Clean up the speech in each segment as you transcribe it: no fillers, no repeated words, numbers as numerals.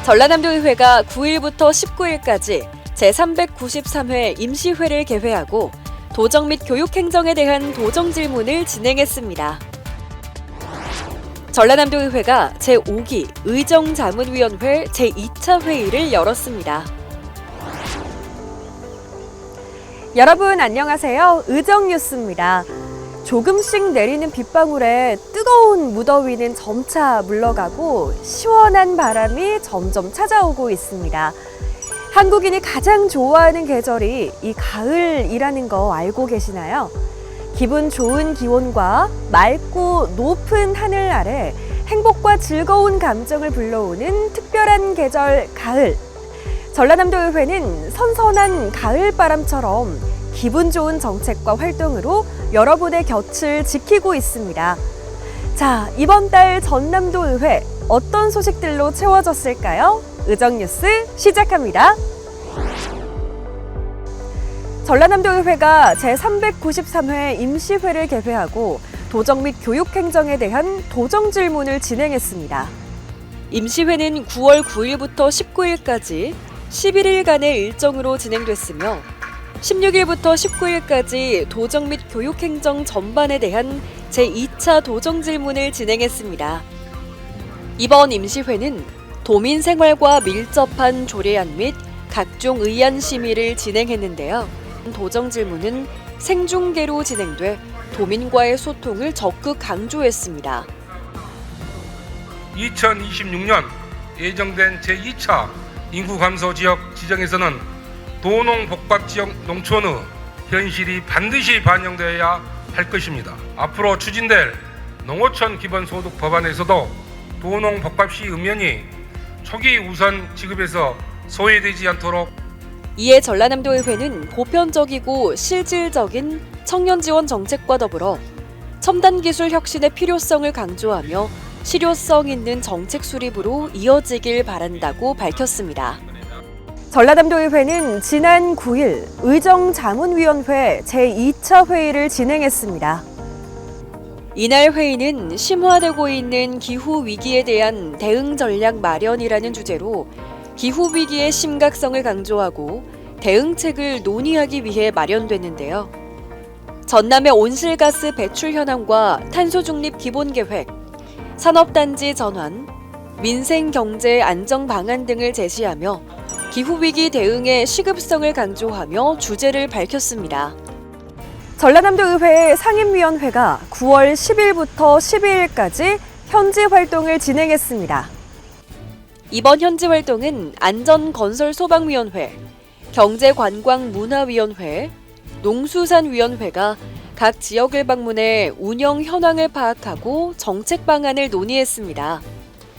전라남도의회가 9일부터 19일까지 제393회 임시회를 개회하고 도정 및 교육행정에 대한 도정질문을 진행했습니다. 전라남도의회가 제5기 의정자문위원회 제2차 회의를 열었습니다. 여러분 안녕하세요. 의정뉴스입니다. 조금씩 내리는 빗방울에 뜨거운 무더위는 점차 물러가고 시원한 바람이 점점 찾아오고 있습니다. 한국인이 가장 좋아하는 계절이 이 가을이라는 거 알고 계시나요? 기분 좋은 기온과 맑고 높은 하늘 아래 행복과 즐거운 감정을 불러오는 특별한 계절 가을. 전라남도의회는 선선한 가을바람처럼 기분 좋은 정책과 활동으로 여러분의 곁을 지키고 있습니다. 자, 이번 달 전남도의회 어떤 소식들로 채워졌을까요? 의정뉴스 시작합니다. 전라남도의회가 제393회 임시회를 개회하고 도정 및 교육행정에 대한 도정질문을 진행했습니다. 임시회는 9월 9일부터 19일까지 11일간의 일정으로 진행됐으며 16일부터 19일까지 도정 및 교육행정 전반에 대한 제2차 도정질문을 진행했습니다. 이번 임시회는 도민 생활과 밀접한 조례안 및 각종 의안 심의를 진행했는데요. 도정질문은 생중계로 진행돼 도민과의 소통을 적극 강조했습니다. 2026년 예정된 제2차 인구 감소 지역 지정에서는 도농복합지역 농촌의 현실이 반드시 반영되어야 할 것입니다. 앞으로 추진될 농어촌 기본소득 법안에서도 도농복합시 읍면이 초기 우선 지급에서 소외되지 않도록 이에 전라남도의회는 보편적이고 실질적인 청년 지원 정책과 더불어 첨단 기술 혁신의 필요성을 강조하며 실효성 있는 정책 수립으로 이어지길 바란다고 밝혔습니다. 전라남도의회는 지난 9일 의정자문위원회 제2차 회의를 진행했습니다. 이날 회의는 심화되고 있는 기후위기에 대한 대응 전략 마련이라는 주제로 기후위기의 심각성을 강조하고 대응책을 논의하기 위해 마련됐는데요. 전남의 온실가스 배출 현황과 탄소중립 기본계획, 산업단지 전환, 민생경제 안정 방안 등을 제시하며 기후위기 대응의 시급성을 강조하며 주제를 밝혔습니다. 전라남도의회 상임위원회가 9월 10일부터 12일까지 현지 활동을 진행했습니다. 이번 현지 활동은 안전건설소방위원회, 경제관광문화위원회, 농수산위원회가 각 지역을 방문해 운영 현황을 파악하고 정책 방안을 논의했습니다.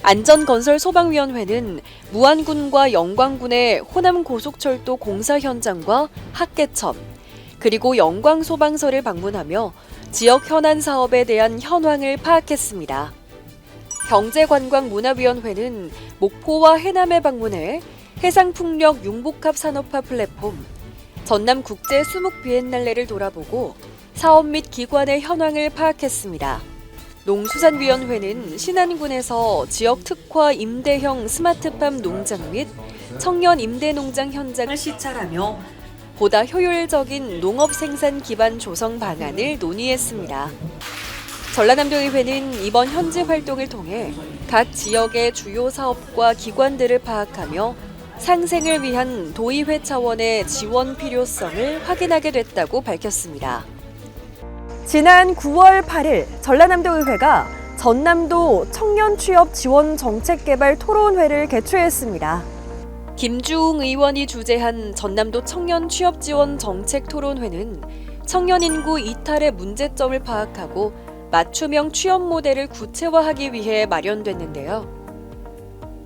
안전건설소방위원회는 무안군과 영광군의 호남고속철도 공사 현장과 학계천, 그리고 영광소방서를 방문하며 지역 현안 사업에 대한 현황을 파악했습니다. 경제관광문화위원회는 목포와 해남에 방문해 해상풍력 융복합 산업화 플랫폼, 전남국제 수묵 비엔날레를 돌아보고 사업 및 기관의 현황을 파악했습니다. 농수산위원회는 신안군에서 지역 특화 임대형 스마트팜 농장 및 청년 임대농장 현장을 시찰하며 보다 효율적인 농업 생산 기반 조성 방안을 논의했습니다. 전라남도의회는 이번 현지 활동을 통해 각 지역의 주요 사업과 기관들을 파악하며 상생을 위한 도의회 차원의 지원 필요성을 확인하게 됐다고 밝혔습니다. 지난 9월 8일 전라남도의회가 전남도 청년 취업 지원 정책 개발 토론회를 개최했습니다. 김주웅 의원이 주재한 전남도 청년 취업 지원 정책 토론회는 청년 인구 이탈의 문제점을 파악하고 맞춤형 취업 모델을 구체화하기 위해 마련됐는데요.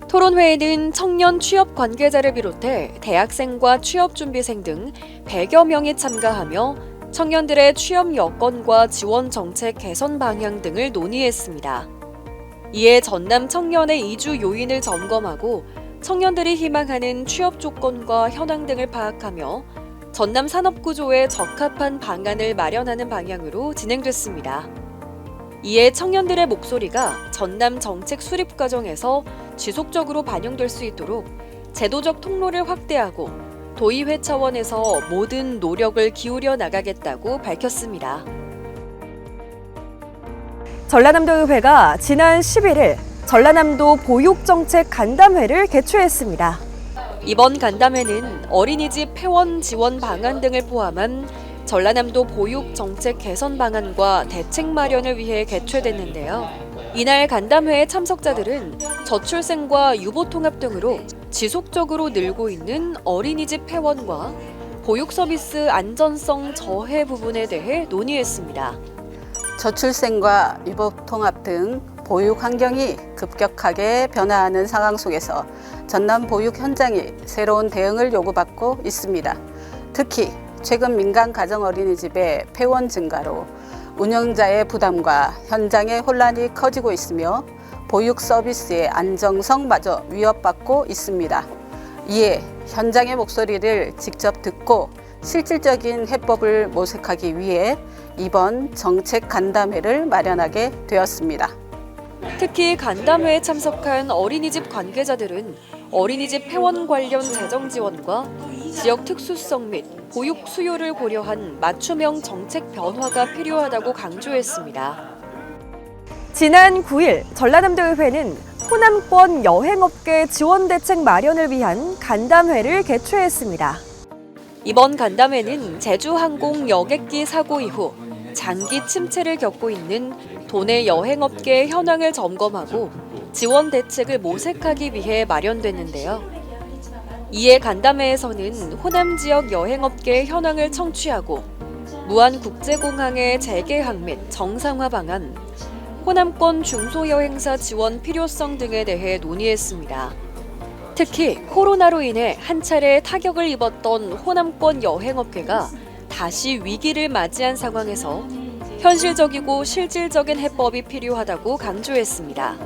토론회에는 청년 취업 관계자를 비롯해 대학생과 취업준비생 등 100여 명이 참가하며 청년들의 취업 여건과 지원 정책 개선 방향 등을 논의했습니다. 이에 전남 청년의 이주 요인을 점검하고 청년들이 희망하는 취업 조건과 현황 등을 파악하며 전남 산업구조에 적합한 방안을 마련하는 방향으로 진행됐습니다. 이에 청년들의 목소리가 전남 정책 수립 과정에서 지속적으로 반영될 수 있도록 제도적 통로를 확대하고 도의회 차원에서 모든 노력을 기울여 나가겠다고 밝혔습니다. 전라남도의회가 지난 11일 전라남도 보육정책 간담회를 개최했습니다. 이번 간담회는 어린이집 폐원 지원 방안 등을 포함한 전라남도 보육 정책 개선 방안과 대책 마련을 위해 개최됐는데요. 이날 간담회의 참석자들은 저출생과 유보 통합 등으로 지속적으로 늘고 있는 어린이집 폐원과 보육 서비스 안전성 저해 부분에 대해 논의했습니다. 저출생과 유보통합 등 보육 환경이 급격하게 변화하는 상황 속에서 전남 보육 현장이 새로운 대응을 요구받고 있습니다. 특히 최근 민간 가정 어린이집의 폐원 증가로 운영자의 부담과 현장의 혼란이 커지고 있으며 보육 서비스의 안정성마저 위협받고 있습니다. 이에 현장의 목소리를 직접 듣고 실질적인 해법을 모색하기 위해 이번 정책 간담회를 마련하게 되었습니다. 특히 간담회에 참석한 어린이집 관계자들은 어린이집 폐원 관련 재정 지원과 지역 특수성 및 보육 수요를 고려한 맞춤형 정책 변화가 필요하다고 강조했습니다. 지난 9일 전라남도의회는 호남권 여행업계 지원 대책 마련을 위한 간담회를 개최했습니다. 이번 간담회는 제주항공 여객기 사고 이후 장기 침체를 겪고 있는 도내 여행업계의 현황을 점검하고 지원 대책을 모색하기 위해 마련됐는데요. 이에 간담회에서는 호남 지역 여행업계의 현황을 청취하고 무안국제공항의 재개항 및 정상화 방안, 호남권 중소여행사 지원 필요성 등에 대해 논의했습니다. 특히 코로나로 인해 한 차례 타격을 입었던 호남권 여행업계가 다시 위기를 맞이한 상황에서 현실적이고 실질적인 해법이 필요하다고 강조했습니다.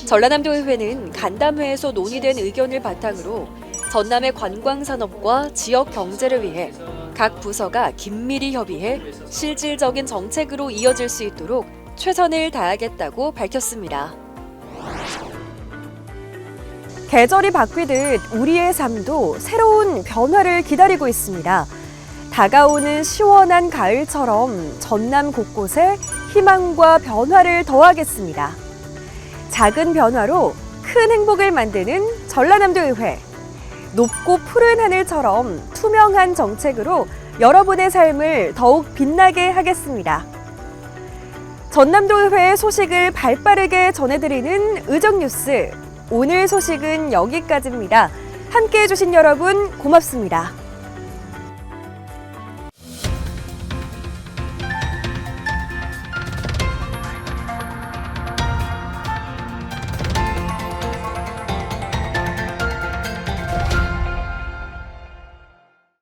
전라남도의회는 간담회에서 논의된 의견을 바탕으로 전남의 관광산업과 지역 경제를 위해 각 부서가 긴밀히 협의해 실질적인 정책으로 이어질 수 있도록 최선을 다하겠다고 밝혔습니다. 계절이 바뀌듯 우리의 삶도 새로운 변화를 기다리고 있습니다. 다가오는 시원한 가을처럼 전남 곳곳에 희망과 변화를 더하겠습니다. 작은 변화로 큰 행복을 만드는 전라남도의회. 높고 푸른 하늘처럼 투명한 정책으로 여러분의 삶을 더욱 빛나게 하겠습니다. 전남도의회의 소식을 발빠르게 전해드리는 의정뉴스. 오늘 소식은 여기까지입니다. 함께해 주신 여러분 고맙습니다.